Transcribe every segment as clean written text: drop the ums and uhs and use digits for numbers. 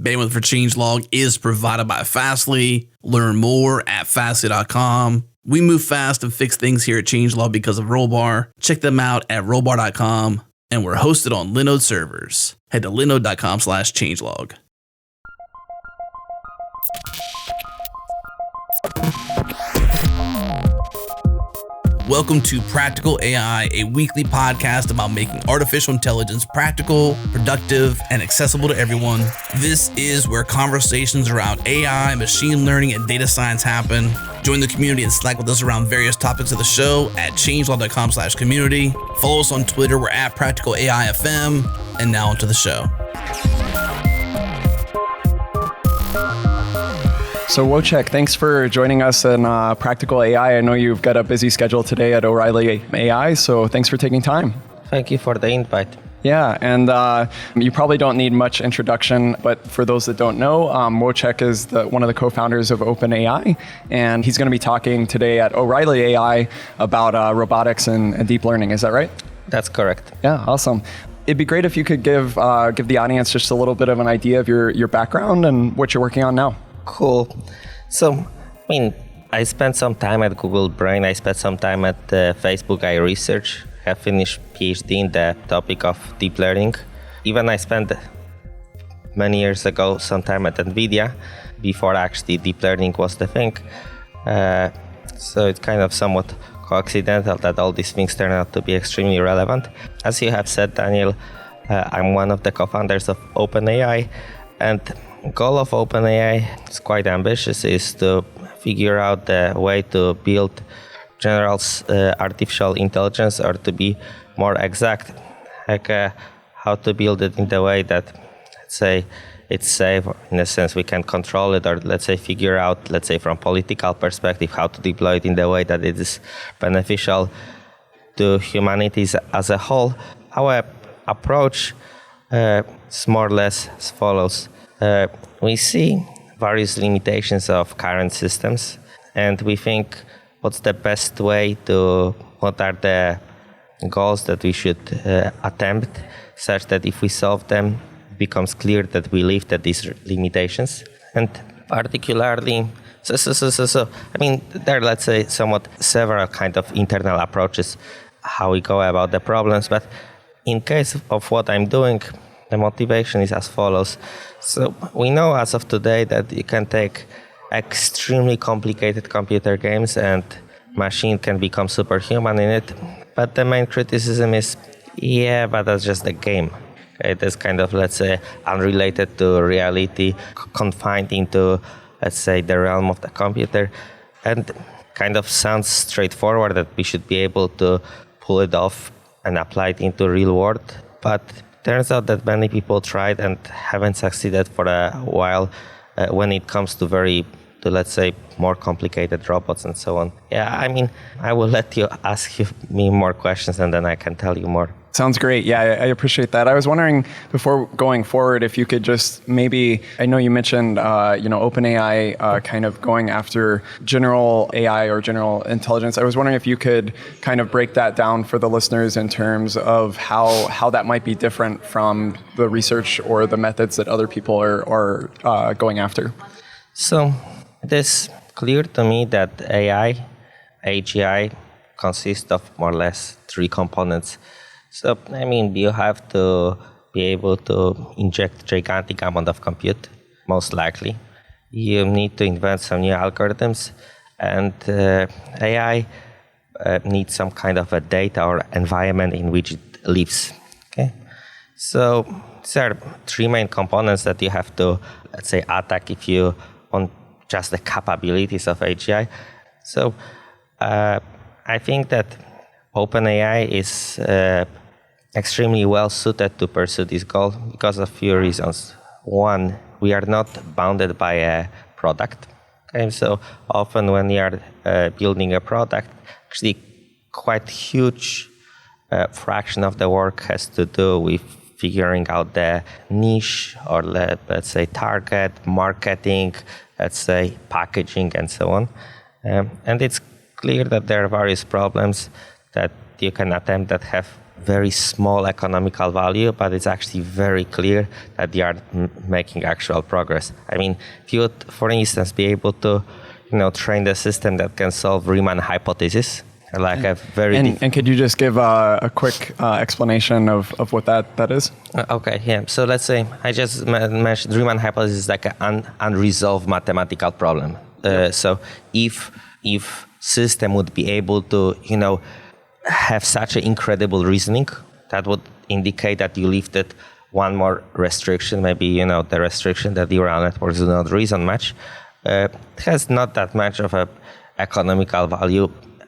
Bandwidth for Changelog is provided by Fastly. Learn more at fastly.com. We move fast and fix things here at Changelog because of Rollbar. Check them out at rollbar.com. And we're hosted on Linode servers. Head to linode.com/changelog. Welcome to Practical AI, a weekly podcast about making artificial intelligence practical, productive, and accessible to everyone. This is where conversations around AI, machine learning, and data science happen. Join the community and Slack with us around various topics of the show at changelog.com/community. Follow us on Twitter. We're at Practical AI FM. And now onto the show. So Wojciech, thanks for joining us in Practical AI. I know you've got a busy schedule today at O'Reilly AI, so thanks for taking time. Thank you for the invite. Yeah, and you probably don't need much introduction, but for those that don't know, Wojciech is one of the co-founders of OpenAI, and he's going to be talking today at O'Reilly AI about robotics and deep learning. Is that right? That's correct. Yeah, awesome. It'd be great if you could give the audience just a little bit of an idea of your background and what you're working on now. Cool. So, I spent some time at Google Brain. I spent some time at Facebook. I research. I finished PhD in the topic of deep learning. Even I spent many years ago some time at NVIDIA before actually deep learning was the thing. So it's kind of somewhat coincidental that all these things turn out to be extremely relevant. As you have said, Daniel, I'm one of the co-founders of OpenAI, and goal of OpenAI is quite ambitious, is to figure out the way to build general artificial intelligence, or to be more exact, how to build it in the way that, let's say, it's safe, or in a sense we can control it, or let's say figure out, let's say from political perspective, how to deploy it in the way that it is beneficial to humanity as a whole. Our approach is more or less as follows. We see various limitations of current systems, and we think what are the goals that we should attempt, such that if we solve them, it becomes clear that we live at these limitations. And particularly, there are, let's say, somewhat several kind of internal approaches how we go about the problems, but in case of what I'm doing, the motivation is as follows. So we know as of today that you can take extremely complicated computer games and machine can become superhuman in it. But the main criticism is, but that's just a game. It is kind of, let's say, unrelated to reality, confined into, let's say, the realm of the computer. And kind of sounds straightforward that we should be able to pull it off and apply it into real world. But turns out that many people tried and haven't succeeded for a while when it comes to let's say, more complicated robots and so on. I will let you ask me more questions and then I can tell you more. Sounds great. Yeah, I appreciate that. I was wondering, before going forward, if you could just maybe, I know you mentioned, OpenAI kind of going after general AI or general intelligence. I was wondering if you could kind of break that down for the listeners in terms of how that might be different from the research or the methods that other people are going after. So it is clear to me that AGI consists of more or less three components. So, you have to be able to inject gigantic amount of compute, most likely. You need to invent some new algorithms, and AI needs some kind of a data or environment in which it lives. Okay, so these are three main components that you have to, let's say, attack if you want just the capabilities of AGI. So I think that OpenAI is extremely well suited to pursue this goal because of a few reasons. One, we are not bounded by a product. Okay, so often when you are building a product, actually quite huge fraction of the work has to do with figuring out the niche or let's say target, marketing, let's say packaging and so on. And it's clear that there are various problems that you can attempt that have very small economical value, but it's actually very clear that they are making actual progress. I mean, if you would, for instance, be able to, train the system that can solve Riemann hypothesis, like a very... And could you just give a quick explanation of what that is? Okay, yeah. So let's say I just mentioned Riemann hypothesis is like an unresolved mathematical problem. So if system would be able to, have such an incredible reasoning, that would indicate that you lifted one more restriction, maybe, the restriction that neural networks do not reason much, has not that much of a economical value.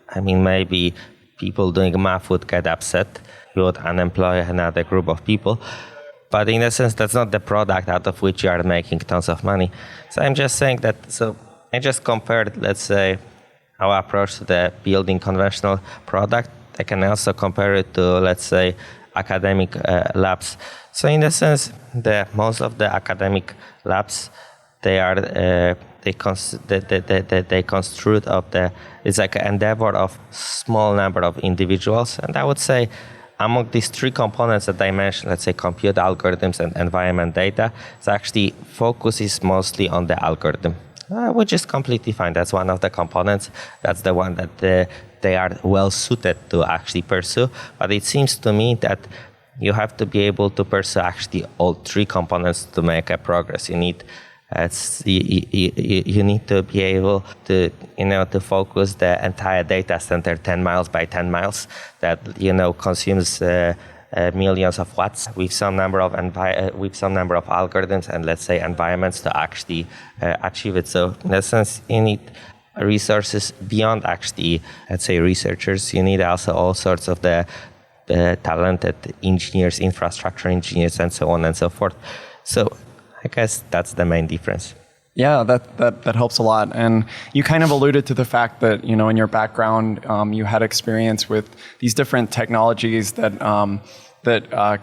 I mean, maybe people doing math would get upset. You would unemploy another group of people. But in a sense, that's not the product out of which you are making tons of money. So I'm just saying that, so I just compared, let's say, our approach to the building conventional product. I can also compare it to, let's say, academic labs. So in a sense, most of the academic labs, they construct it's like an endeavor of small number of individuals. And I would say among these three components that I mentioned, let's say compute algorithms and environment data, it actually focuses mostly on the algorithm, which is completely fine. That's one of the components. That's the one that they are well suited to actually pursue. But it seems to me that you have to be able to pursue actually all three components to make a progress. You need to be able to, to focus the entire data center 10 miles by 10 miles that, consumes millions of watts with some number of algorithms and, let's say, environments to actually achieve it. So in essence, you need resources beyond actually, let's say, researchers. You need also all sorts of the talented engineers, infrastructure engineers, and so on and so forth. So I guess that's the main difference. Yeah, that helps a lot. And you kind of alluded to the fact that, in your background, you had experience with these different technologies that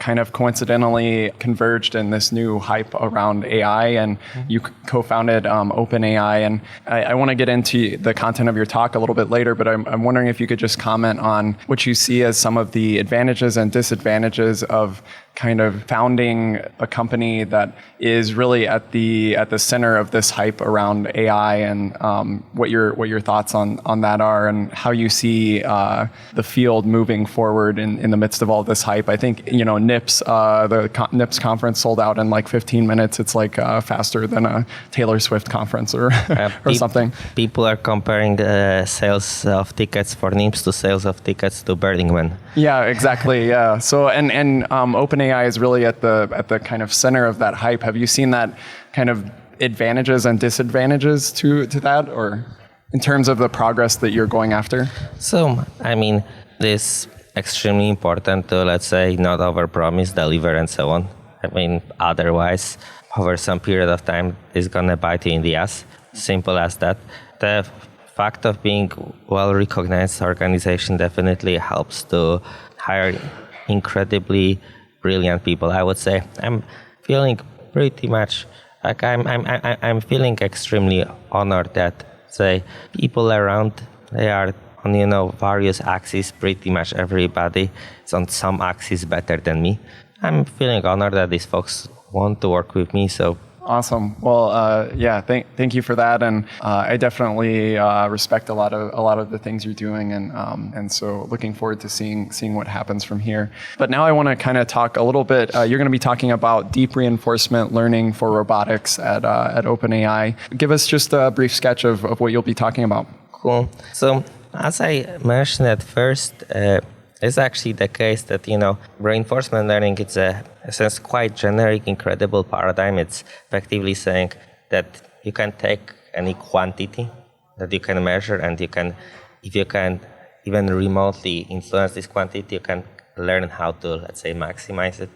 kind of coincidentally converged in this new hype around AI, and you co-founded OpenAI. And I want to get into the content of your talk a little bit later, but I'm wondering if you could just comment on what you see as some of the advantages and disadvantages of kind of founding a company that is really at the center of this hype around AI, and what your thoughts on that are, and how you see the field moving forward in the midst of all this hype. I think NIPS, NIPS conference sold out in like 15 minutes. It's like faster than a Taylor Swift conference or something. People are comparing the sales of tickets for NIPS to sales of tickets to Burning Man. Yeah, exactly. Yeah. So and OpenAI is really at the kind of center of that hype. Have you seen that kind of advantages and disadvantages to that, or in terms of the progress that you're going after? So, I mean, this extremely important to, let's say, not overpromise, deliver, and so on. I mean, otherwise, over some period of time, it's gonna bite you in the ass. Simple as that. The fact of being well-recognized organization definitely helps to hire incredibly brilliant people. I would say I'm feeling pretty much like I'm feeling extremely honored that, say, people around, they are on various axes. Pretty much everybody is on some axis better than me. I'm feeling honored that these folks want to work with me. So awesome. Well, yeah, thank you for that, and I definitely respect a lot of the things you're doing, and so looking forward to seeing what happens from here. But now I want to kind of talk a little bit. You're going to be talking about deep reinforcement learning for robotics at OpenAI. Give us just a brief sketch of what you'll be talking about. Cool. So as I mentioned at first, it's actually the case that, reinforcement learning, it's a sense quite generic, incredible paradigm. It's effectively saying that you can take any quantity that you can measure, and if you can even remotely influence this quantity, you can learn how to, let's say, maximize it.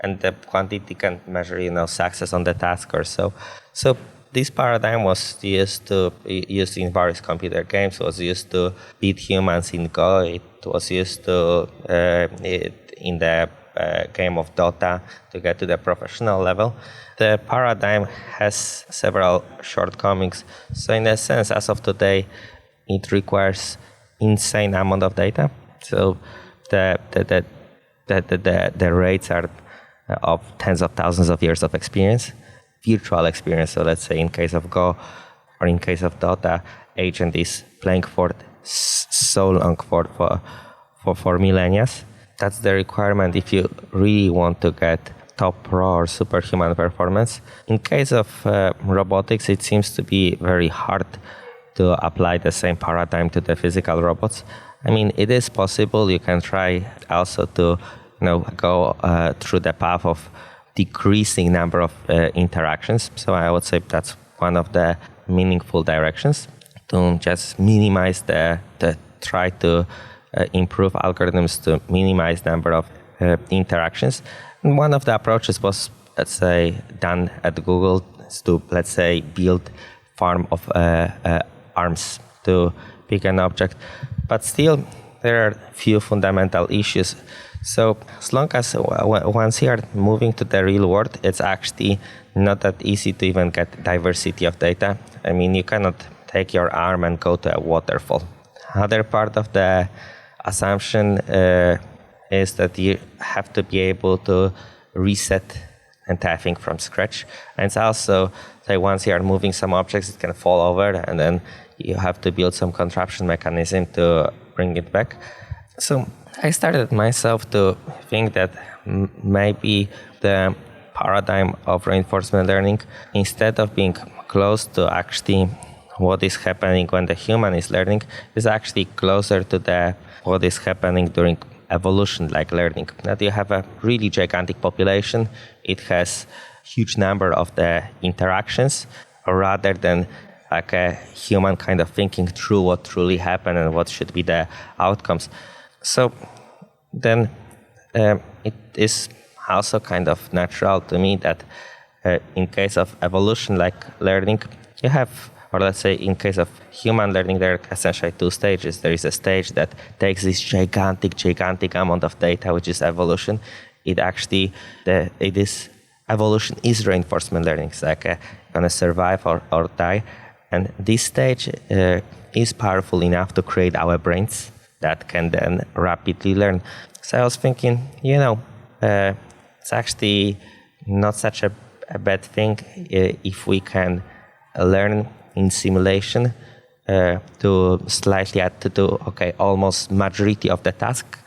And the quantity can measure, success on the task or so. So this paradigm was used in various computer games. Was used to beat humans in Go. It was used to in the game of Dota to get to the professional level. The paradigm has several shortcomings. So in a sense, as of today, it requires insane amount of data. So the the rates are of tens of thousands of years of experience, virtual experience. So let's say in case of Go or in case of Dota, agent is playing for so long, for millennia. That's the requirement if you really want to get top pro or superhuman performance. In case of robotics, it seems to be very hard to apply the same paradigm to the physical robots. I mean, it is possible. You can try also to go through the path of decreasing number of interactions. So I would say that's one of the meaningful directions, to just minimize try to improve algorithms to minimize number of interactions. And one of the approaches was, let's say, done at Google, is to, let's say, build farm of arms to pick an object. But still, there are few fundamental issues. So as long as once you are moving to the real world, it's actually not that easy to even get diversity of data. I mean, you cannot take your arm and go to a waterfall. Other part of the assumption is that you have to be able to reset entire thing from scratch. And it's also, say, once you are moving some objects, it can fall over, and then you have to build some contraption mechanism to bring it back. So I started myself to think that maybe the paradigm of reinforcement learning, instead of being close to actually what is happening when the human is learning, is actually closer to what is happening during evolution-like learning. That you have a really gigantic population, it has huge number of the interactions, rather than like a human kind of thinking through what truly happened and what should be the outcomes. So then it is also kind of natural to me that in case of evolution-like learning, you have, or let's say in case of human learning, there are essentially two stages. There is a stage that takes this gigantic amount of data, which is evolution. Evolution is reinforcement learning. It's like gonna survive or die. And this stage is powerful enough to create our brains that can then rapidly learn. So I was thinking, it's actually not such a bad thing if we can learn in simulation to slightly add to do almost majority of the task,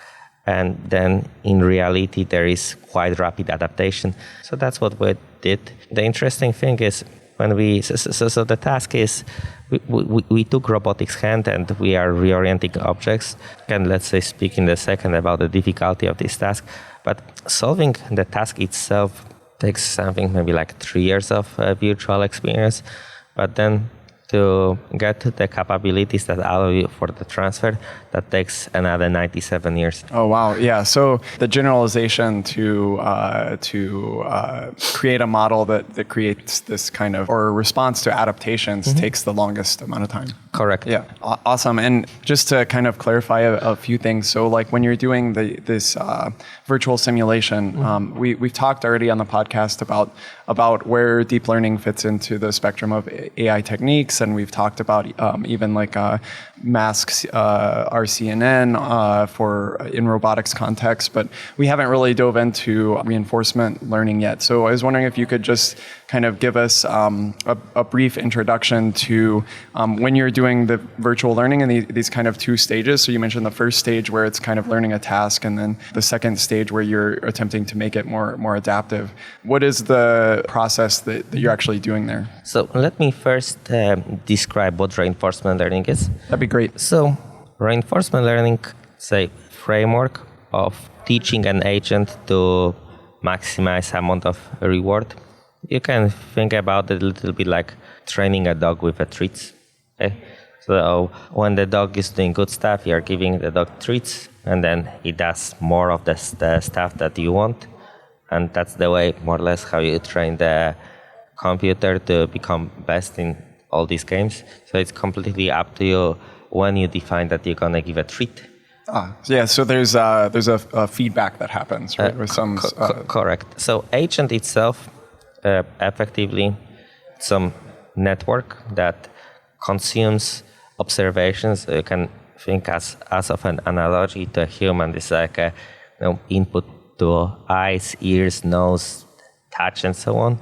and then in reality there is quite rapid adaptation. So that's what we did. The interesting thing is when so the task is we took robotics hand and we are reorienting objects, and let's say speak in a second about the difficulty of this task. But solving the task itself takes something maybe like 3 years of virtual experience, but then to get to the capabilities that allow you for the transfer, that takes another 97 years. Oh, wow. Yeah. So the generalization to create a model that creates this kind of, or a response to adaptations takes the longest amount of time. Correct. Yeah. Awesome. And just to kind of clarify a few things. So like when you're doing this virtual simulation, we've talked already on the podcast about where deep learning fits into the spectrum of AI techniques. And we've talked about even like masks, RCNN in robotics context, but we haven't really dove into reinforcement learning yet. So I was wondering if you could just kind of give us a brief introduction to when you're doing the virtual learning in these kind of two stages. So you mentioned the first stage where it's kind of learning a task, and then the second stage where you're attempting to make it more adaptive. What is the process that you're actually doing there? So let me first describe what reinforcement learning is. That'd be great. So reinforcement learning is a framework of teaching an agent to maximize amount of reward. You can think about it a little bit like training a dog with treats. Okay? So when the dog is doing good stuff, you're giving the dog treats, and then it does more of the stuff that you want. And that's the way, more or less, how you train the computer to become best in all these games. So it's completely up to you when you define that you're gonna give a treat. So there's a feedback that happens, right? With some correct. So agent itself, effectively, some network that consumes observations. You can think as of an analogy to a human. It's like input to eyes, ears, nose, touch, and so on.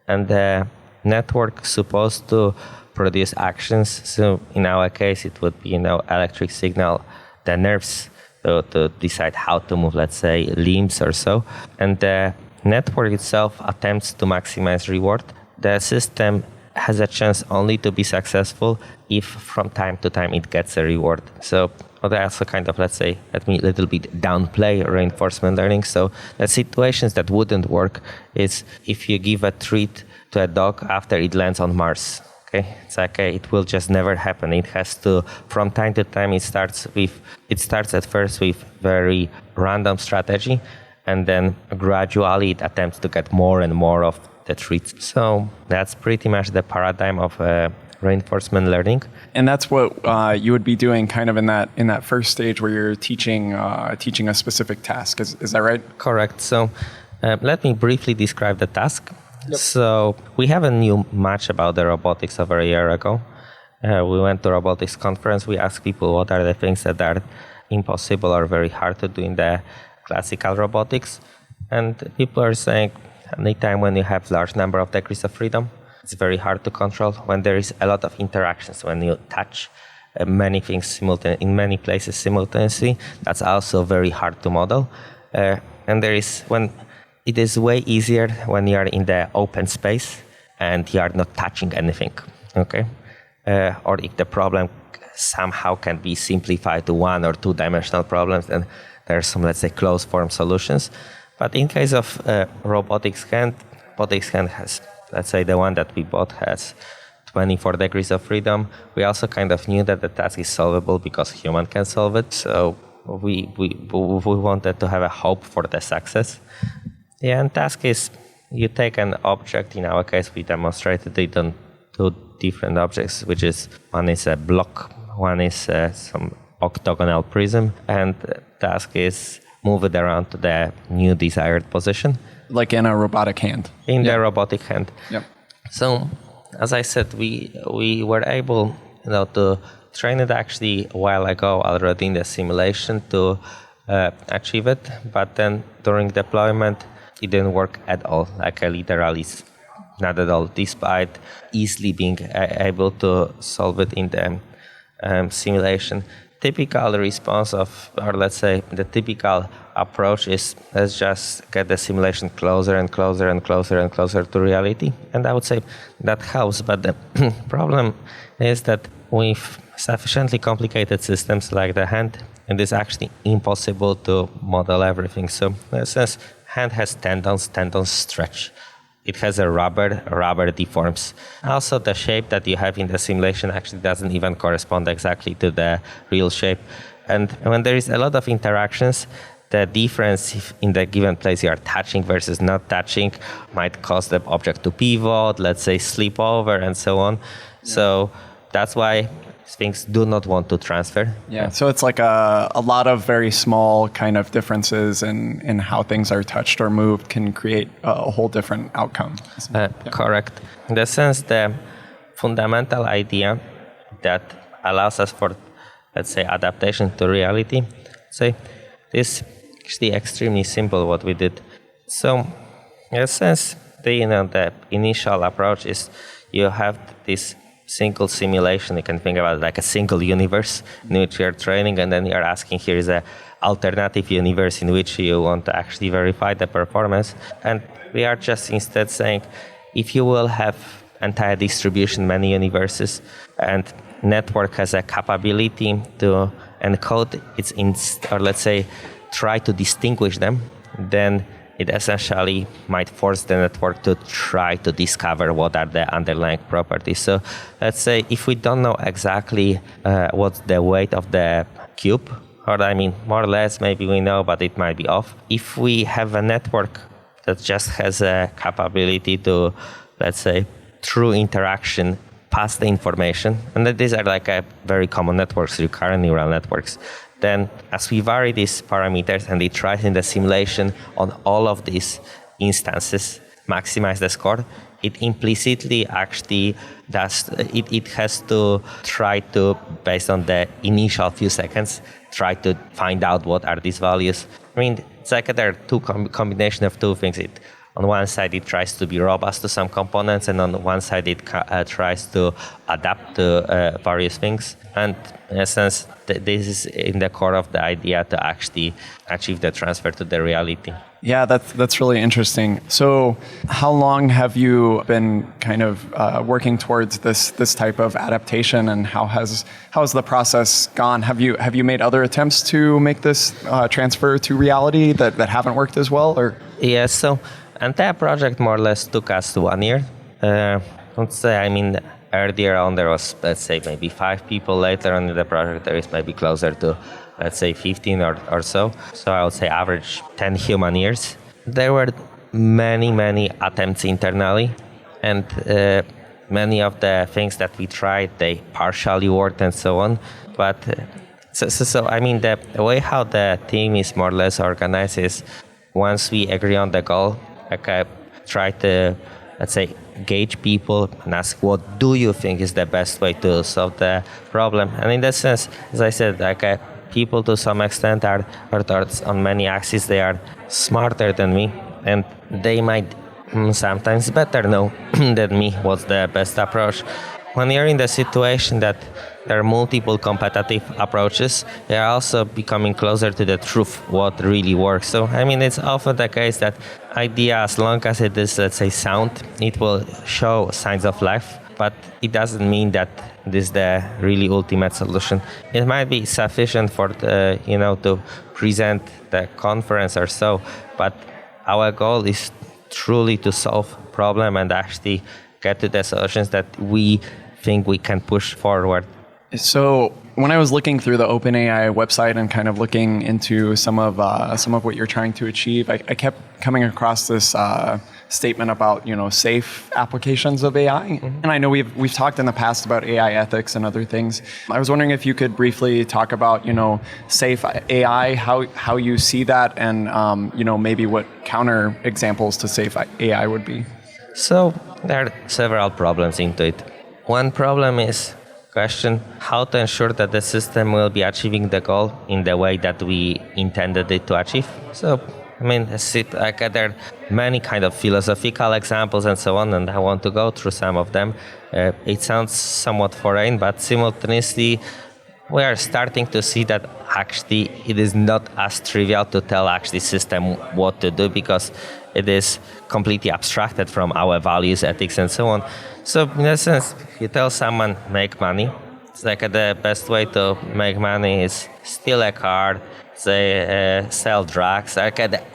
And the network is supposed to produce actions. So in our case, it would be, electric signal, the nerves to decide how to move, let's say, limbs or so. And the network itself attempts to maximize reward. The system has a chance only to be successful if from time to time it gets a reward. So they also kind of, let's say, let me a little bit downplay reinforcement learning. So the situations that wouldn't work is if you give a treat to a dog after it lands on Mars. Okay, it's like it will just never happen. It has to, from time to time, it starts at first with very random strategy, and then gradually it attempts to get more and more of the treats. So that's pretty much the paradigm of reinforcement learning. And that's what you would be doing kind of in that first stage where you're teaching a specific task. Is that right? Correct. So let me briefly describe the task. Yep. So we haven't knew much about the robotics over a year ago. We went to a robotics conference. We asked people what are the things that are impossible or very hard to do in the classical robotics. And people are saying anytime when you have large number of degrees of freedom, it's very hard to control. When there is a lot of interactions, when you touch many things in many places simultaneously, that's also very hard to model. And it is way easier when you are in the open space and you are not touching anything. Okay, or if the problem somehow can be simplified to 1 or 2 dimensional problems, then there are some, let's say, closed form solutions. But in case of robotics hand has, let's say, the one that we bought has 24 degrees of freedom. We also kind of knew that the task is solvable because human can solve it. So we wanted to have a hope for the success. Yeah, and task is you take an object. In our case, we demonstrated it on 2 different objects, which is one is a block, one is some octagonal prism, and the task is move it around to the new desired position. Like in a robotic hand. In the robotic hand. Yep. So, as I said, we were able to train it actually a while ago already in the simulation to achieve it, but then during deployment, it didn't work at all. Like literally not at all, despite easily being able to solve it in the simulation. Typical response or let's say the typical approach is let's just get the simulation closer and closer and closer and closer to reality. And I would say that helps, but the problem is that with sufficiently complicated systems like the hand, it is actually impossible to model everything. So in a sense, hand has tendons stretch. It has a rubber deforms. Also, the shape that you have in the simulation actually doesn't even correspond exactly to the real shape. And when there is a lot of interactions, the difference in the given place you are touching versus not touching might cause the object to pivot, let's say slip over, and so on. Yeah. So that's why things do not want to transfer. Yeah, so it's like a lot of very small kind of differences in how things are touched or moved can create a whole different outcome. Correct. In the sense, the fundamental idea that allows us for, let's say, adaptation to reality, say, is actually extremely simple what we did. So, in a sense, the initial approach is you have this single simulation. You can think about it like a single universe in which you are training, and then you are asking, here is an alternative universe in which you want to actually verify the performance. And we are just instead saying, if you will have entire distribution, many universes, and network has a capability to encode its or let's say try to distinguish them, then it essentially might force the network to try to discover what are the underlying properties. So let's say if we don't know exactly what's the weight of the cube, or I mean more or less maybe we know, but it might be off. If we have a network that just has a capability to, let's say, through interaction, pass the information, and that these are like a very common networks, recurrent neural networks, then as we vary these parameters and it tries in the simulation on all of these instances, maximize the score, it implicitly actually does, it has to try to, based on the initial few seconds, try to find out what are these values. I mean, it's like there are two combination of two things. On one side, it tries to be robust to some components, and on the one side, it tries to adapt to various things. And in a sense, this is in the core of the idea to actually achieve the transfer to the reality. Yeah, that's really interesting. So, how long have you been kind of working towards this type of adaptation, and how has the process gone? Have you made other attempts to make this transfer to reality that haven't worked as well, or? Yes. So, and that project more or less took us 1 year. Let's say, earlier on there was, let's say, maybe 5 people. Later on in the project, there is maybe closer to, let's say, 15 or so. So I would say average 10 human years. There were many attempts internally, and many of the things that we tried, they partially worked and so on. But the way how the team is more or less organized is, once we agree on the goal, I try to, let's say, gauge people and ask, what do you think is the best way to solve the problem? And in that sense, as I said, people to some extent are on many axes, they are smarter than me, and they might sometimes better know than me what's the best approach. When you're in the situation that there are multiple competitive approaches, they are also becoming closer to the truth, what really works. So, it's often the case that idea, as long as it is, let's say, sound, it will show signs of life, but it doesn't mean that this is the really ultimate solution. It might be sufficient for to present the conference or so, but our goal is truly to solve problem and actually get to the solutions that we think we can push forward. So when I was looking through the OpenAI website and kind of looking into some of what you're trying to achieve, I kept coming across this statement about safe applications of AI. Mm-hmm. And I know we've talked in the past about AI ethics and other things. I was wondering if you could briefly talk about safe AI, how you see that, and maybe what counter examples to safe AI would be. So there are several problems into it. One problem is question how to ensure that the system will be achieving the goal in the way that we intended it to achieve. So, there are many kind of philosophical examples and so on, and I want to go through some of them. It sounds somewhat foreign, but simultaneously, we are starting to see that actually it is not as trivial to tell actually system what to do, because it is completely abstracted from our values, ethics, and so on. So in a sense, if you tell someone make money, it's the best way to make money is steal a car, say sell drugs,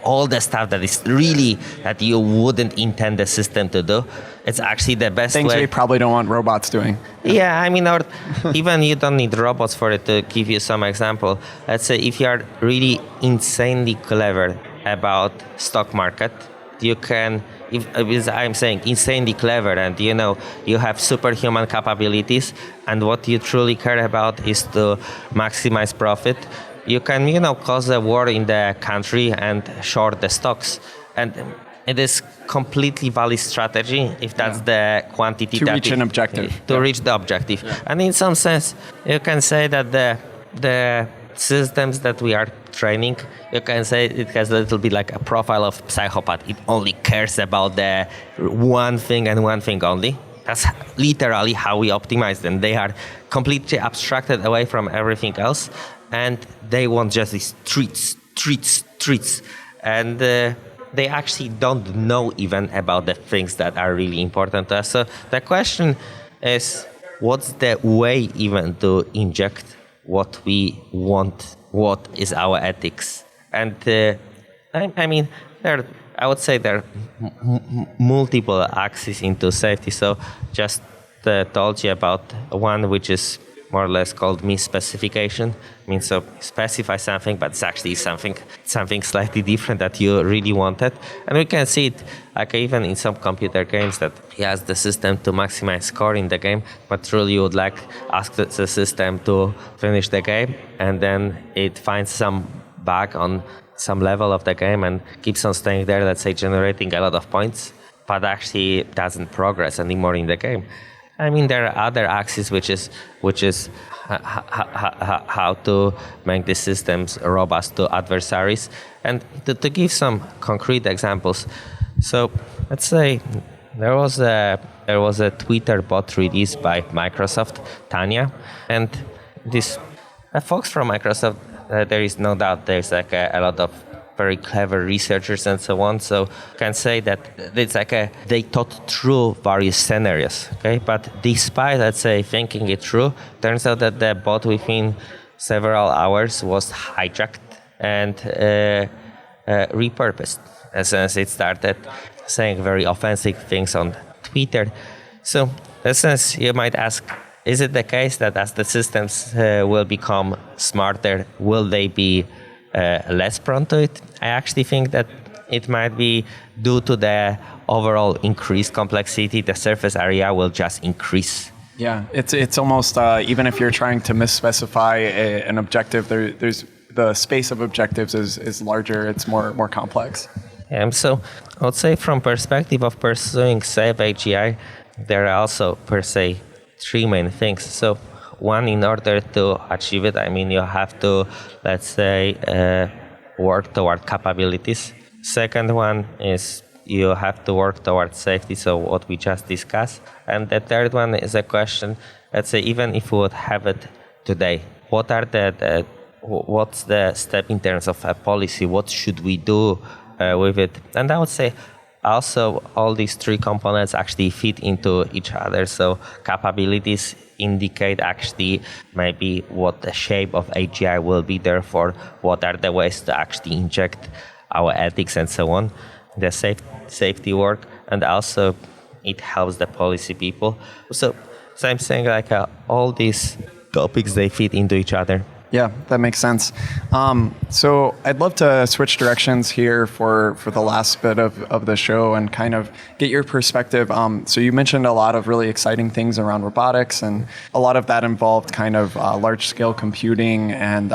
all the stuff that is really that you wouldn't intend the system to do. It's actually the best things way. we probably don't want robots doing. Yeah, or even you don't need robots for it. To give you some example, let's say if you are really insanely clever about stock market, you can, if I'm saying insanely clever, and you have superhuman capabilities, and what you truly care about is to maximize profit, you can cause a war in the country and short the stocks, and it is completely valid strategy if that's the quantity to reach an objective. To reach the objective. Yeah. And in some sense, you can say that the systems that we are training, you can say it has a little bit like a profile of psychopath. It only cares about the one thing and one thing only. That's literally how we optimize them. They are completely abstracted away from everything else, and they want just these treats. And they actually don't know even about the things that are really important to us. So the question is, what's the way even to inject what we want? What is our ethics? And I would say there are multiple axes into safety. So just told you about one which is more or less called misspecification. So specify something, but it's actually something slightly different that you really wanted. And we can see it even in some computer games that he has the system to maximize score in the game, but truly you would ask the system to finish the game, and then it finds some bug on some level of the game and keeps on staying there, let's say generating a lot of points, but actually doesn't progress anymore in the game. There are other axes which is how to make the systems robust to adversaries. And to give some concrete examples, so let's say there was a Twitter bot released by Microsoft, Tanya, and this folks from Microsoft. There is no doubt there's like a lot of very clever researchers and so on. So can say that it's like they thought through various scenarios. Okay, but despite let's say thinking it through, turns out that the bot within several hours was hijacked and repurposed. As soon as it started saying very offensive things on Twitter. So in essence, you might ask, is it the case that as the systems will become smarter, will they be less prone to it? I actually think that it might be due to the overall increased complexity. The surface area will just increase. Yeah, it's almost even if you're trying to misspecify an objective, there's the space of objectives is larger. It's more complex. So I would say from perspective of pursuing safe AGI, there are also per se three main things. So one, in order to achieve it, I mean, you have to, let's say, work toward capabilities. Second one is you have to work towards safety, so what we just discussed. And the third one is a question, let's say, even if we would have it today, what are what's the step in terms of a policy? What should we do with it? And I would say also all these three components actually fit into each other. So capabilities indicate actually maybe what the shape of AGI will be, therefore what are the ways to actually inject our ethics and so on, the safety work, and also it helps the policy people. So I'm saying like all these topics, they fit into each other. Yeah, that makes sense. So I'd love to switch directions here for the last bit of the show and kind of get your perspective. So you mentioned a lot of really exciting things around robotics, and a lot of that involved kind of large-scale computing and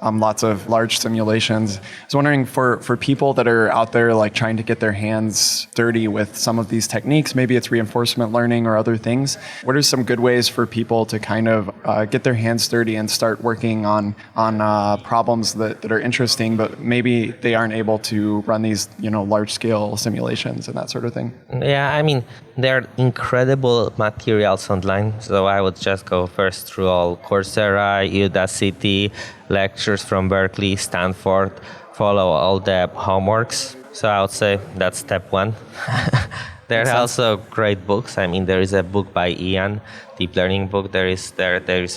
lots of large simulations. I was wondering for people that are out there like trying to get their hands dirty with some of these techniques, maybe it's reinforcement learning or other things, what are some good ways for people to kind of get their hands dirty and start working on problems that are interesting, but maybe they aren't able to run these, large-scale simulations and that sort of thing? Yeah, I mean, there are incredible materials online. So I would just go first through all Coursera, Udacity, lectures from Berkeley, Stanford, follow all the homeworks. So I would say that's step one. There are also great books. I mean, there is a book by Ian, deep learning book. There is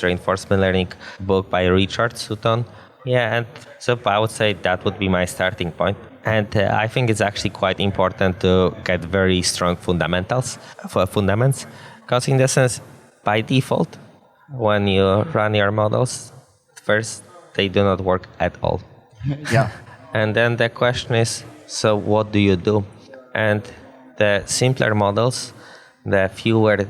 reinforcement learning book by Richard Sutton. Yeah, and so I would say that would be my starting point. And I think it's actually quite important to get very strong fundamentals, because in the sense, by default, when you run your models, first, they do not work at all. Yeah. And then the question is, so what do you do? And the simpler models, the fewer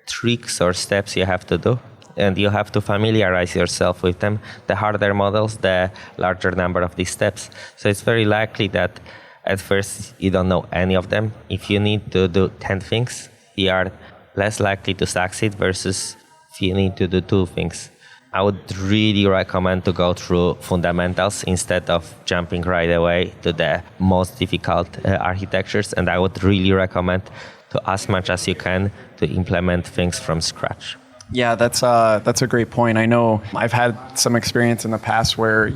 tricks or steps you have to do, and you have to familiarize yourself with them. The harder models, the larger number of these steps. So it's very likely that at first you don't know any of them. If you need to do 10 things, you are less likely to succeed versus if you need to do 2 things. I would really recommend to go through fundamentals instead of jumping right away to the most difficult architectures. And I would really recommend to, as much as you can, to implement things from scratch. Yeah, that's a great point. I know I've had some experience in the past where,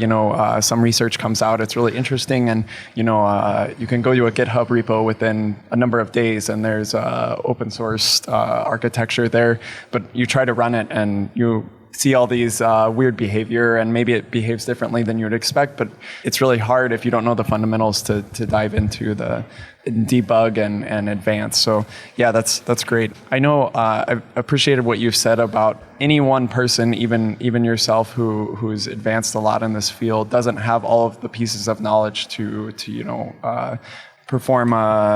some research comes out, it's really interesting, and, you can go to a GitHub repo within a number of days, and there's open source architecture there, but you try to run it and you see all these weird behavior, and maybe it behaves differently than you would expect, but it's really hard if you don't know the fundamentals to dive into the debug and advance. So yeah, that's great. I know I've appreciated what you've said about any one person, even yourself, who's advanced a lot in this field, doesn't have all of the pieces of knowledge to perform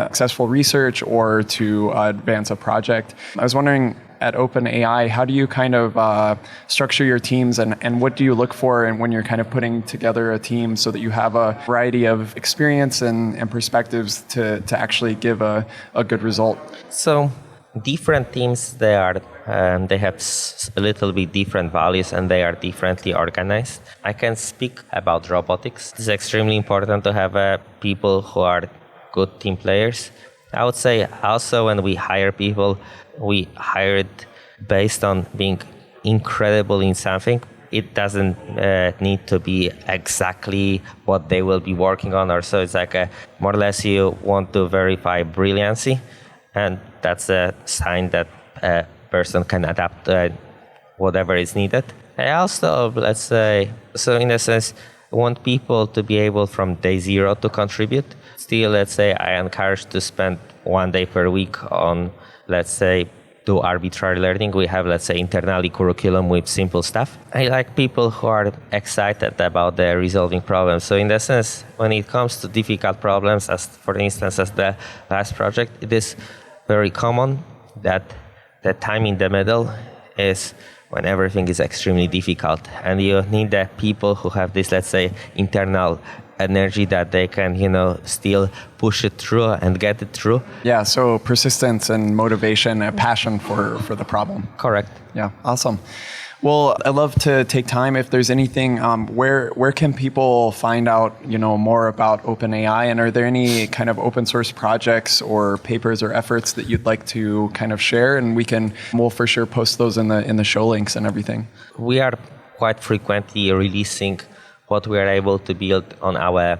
successful research or to advance a project. I was wondering, at OpenAI, how do you kind of structure your teams, and what do you look for when you're kind of putting together a team so that you have a variety of experience and perspectives to actually give a good result? So different teams, they have a little bit different values and they are differently organized. I can speak about robotics. It's extremely important to have people who are good team players. I would say also when we hire people, we hire it based on being incredible in something. It doesn't need to be exactly what they will be working on or so. It's like more or less you want to verify brilliancy, and that's a sign that a person can adapt whatever is needed. I also, let's say, so in a sense, want people to be able from day zero to contribute. Still, let's say, I encourage to spend 1 day per week on, let's say, do arbitrary learning. We have, let's say, internally curriculum with simple stuff. I like people who are excited about resolving problems. So in the sense, when it comes to difficult problems, as for instance, as the last project, it is very common that the time in the middle is when everything is extremely difficult. And you need the people who have this, let's say, internal energy that they can, still push it through and get it through. Yeah, so persistence and motivation, a passion for the problem. Correct. Yeah, awesome. Well, I'd love to take time if there's anything, where can people find out, more about OpenAI, and are there any kind of open source projects or papers or efforts that you'd like to kind of share? And we'll for sure post those in the show links and everything. We are quite frequently releasing what we are able to build on our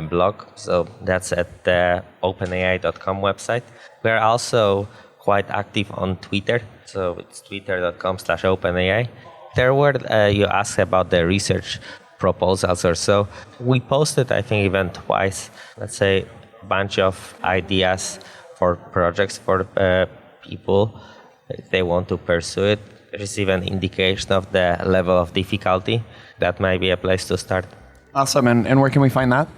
blog. So that's at the openai.com website. We're also quite active on Twitter. So it's twitter.com/OpenAI. There were, you asked about the research proposals or so. We posted, I think, even twice, let's say, a bunch of ideas for projects for people if they want to pursue it. There is even indication of the level of difficulty. That might be a place to start. Awesome. And where can we find that?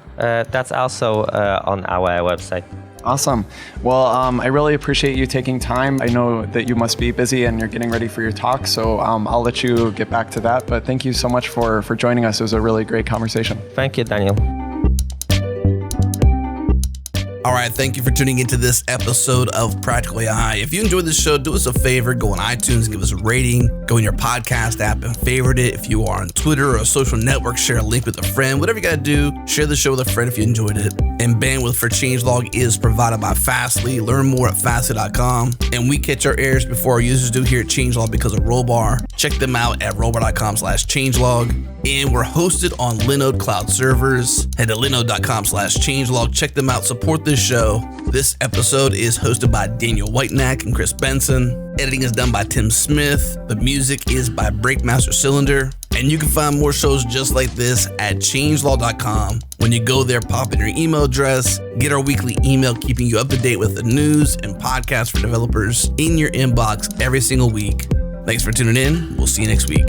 That's also on our website. Awesome. Well, I really appreciate you taking time. I know that you must be busy and you're getting ready for your talk, so I'll let you get back to that. But thank you so much for joining us. It was a really great conversation. Thank you, Daniel. All right, thank you for tuning into this episode of Practical AI. If you enjoyed this show, do us a favor, go on iTunes, give us a rating, go in your podcast app and favorite it. If you are on Twitter or a social network, share a link with a friend. Whatever you got to do, share the show with a friend if you enjoyed it. And bandwidth for changelog is provided by Fastly. Learn more at fastly.com. And we catch our errors before our users do here at Changelog because of Rollbar. Check them out at rollbar.com/changelog. And we're hosted on Linode cloud servers. Head to linode.com/changelog. Check them out. Support this show. This episode is hosted by Daniel Whitenack and Chris Benson. Editing is done by Tim Smith. The music is by Breakmaster Cylinder. And you can find more shows just like this at changelog.com. When you go there, pop in your email address, get our weekly email keeping you up to date with the news and podcasts for developers in your inbox every single week. Thanks for tuning in. We'll see you next week.